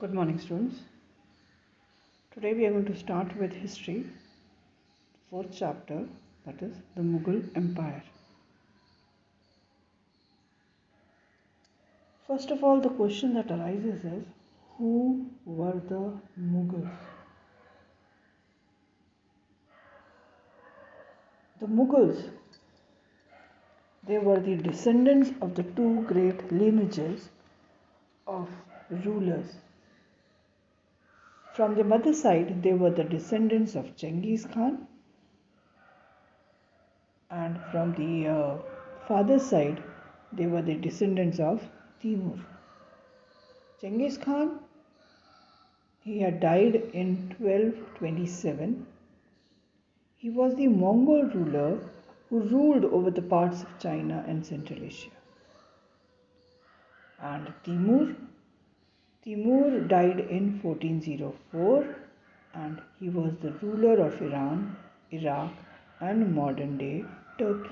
Good morning, students. Today we are going to start with history, fourth chapter, that is the Mughal Empire. First of all, the question that arises is, who were the Mughals? The Mughals, they were the descendants of the two great lineages of rulers. From the mother side, they were the descendants of Genghis Khan, and from the father side, they were the descendants of Timur. Genghis Khan, he had died in 1227. He was the Mongol ruler who ruled over the parts of China and Central Asia. And Timur died in 1404, and he was the ruler of Iran, Iraq, and modern day Turkey.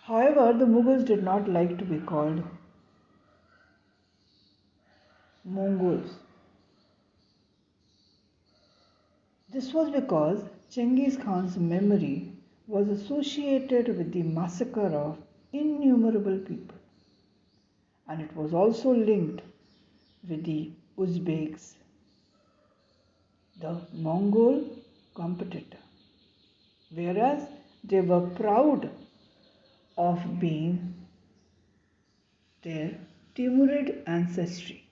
However, the Mughals did not like to be called Mongols. This was because Genghis Khan's memory was associated with the massacre of innumerable people, and it was also linked with the Uzbeks, the Mongol competitor, whereas they were proud of being their Timurid ancestry.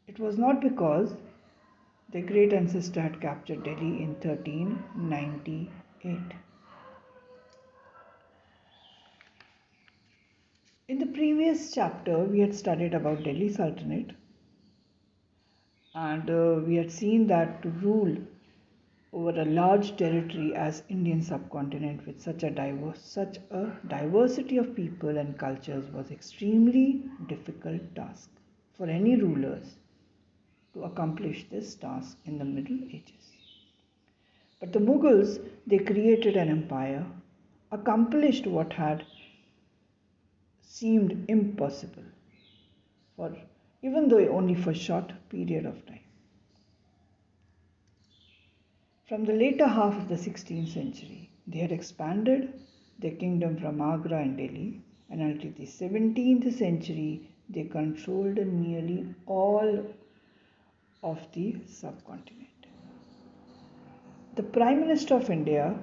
It was not because their great ancestor had captured Delhi in 1398. In the previous chapter, we had studied about Delhi Sultanate, and we had seen that to rule over a large territory as Indian subcontinent with such a diversity of people and cultures was extremely difficult task for any rulers to accomplish this task in the Middle Ages. But the Mughals, they created an empire, accomplished what had seemed impossible, for even though only for a short period of time. From the later half of the 16th century, they had expanded their kingdom from Agra and Delhi, and until the 17th century, they controlled nearly all of the subcontinent. The Prime Minister of India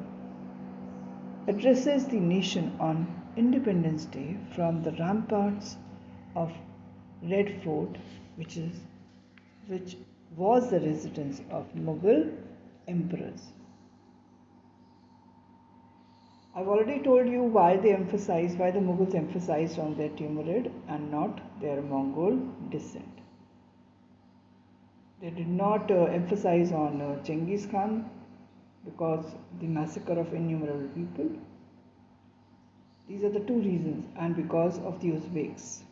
addresses the nation on Independence Day from the ramparts of Red Fort, which was the residence of Mughal emperors. I've already told you why the Mughals emphasized on their Timurid and not their Mongol descent. They did not emphasize on Genghis Khan because the massacre of innumerable people. These are the two reasons, and because of the Uzbeks.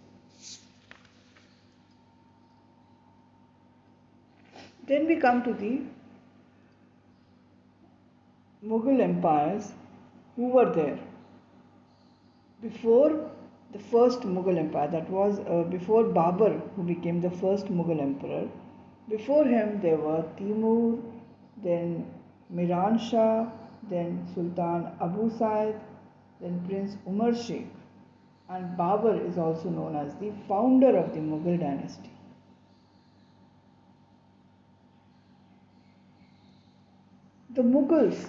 Then we come to the Mughal empires who were there before the first Mughal empire, that was before Babur, who became the first Mughal emperor. Before him there were Timur, then Miran Shah, then Sultan Abu Said, then Prince Umar Sheikh, and Babur is also known as the founder of the Mughal dynasty. The Mughals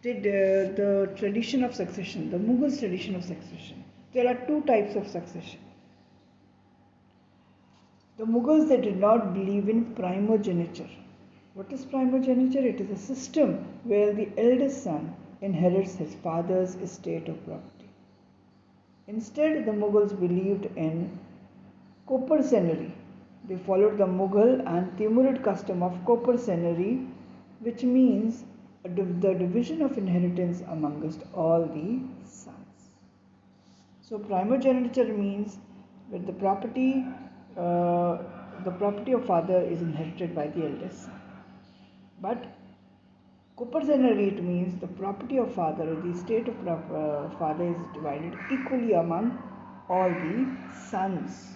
did the tradition of succession, the Mughals' tradition of succession. There are two types of succession. The Mughals, they did not believe in primogeniture. What is primogeniture? It is a system where the eldest son inherits his father's estate or property. Instead, the Mughals believed in coparcenary. They followed the Mughal and Timurid custom of coparcenary, which means the division of inheritance amongst all the sons. So primogeniture means that the property of father is inherited by the eldest son. But Copergenerate means the property of father or the estate of father is divided equally among all the sons.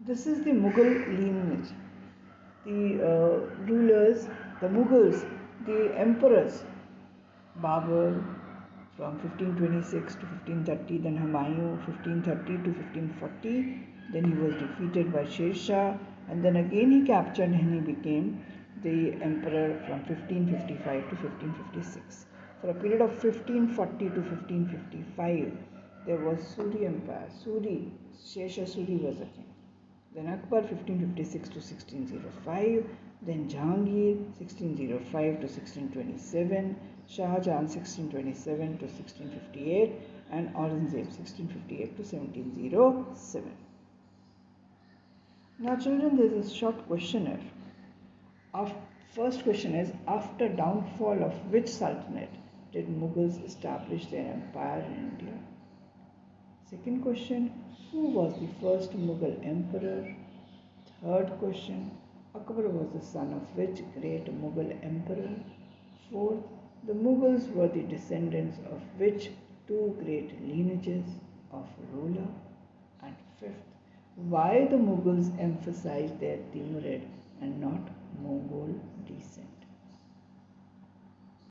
This is the Mughal lineage. The rulers, the Mughals, the emperors, Babur from 1526 to 1530, then Humayun 1530 to 1540, then he was defeated by Sher Shah, and then again he captured and he became the emperor from 1555 to 1556. For a period of 1540 to 1555, there was Suri Empire. Sher Shah Suri was a king. Then Akbar 1556 to 1605, then Jahangir 1605 to 1627, Shah Jahan 1627 to 1658, and Aurangzeb 1658 to 1707. Now children, there is a short questionnaire. First question is, after downfall of which sultanate did Mughals establish their empire in India? Second question, who was the first Mughal emperor? Third question, Akbar was the son of which great Mughal emperor? Fourth, the Mughals were the descendants of which two great lineages of ruler? And fifth, why the Mughals emphasized their Timurid and not Mongol descent?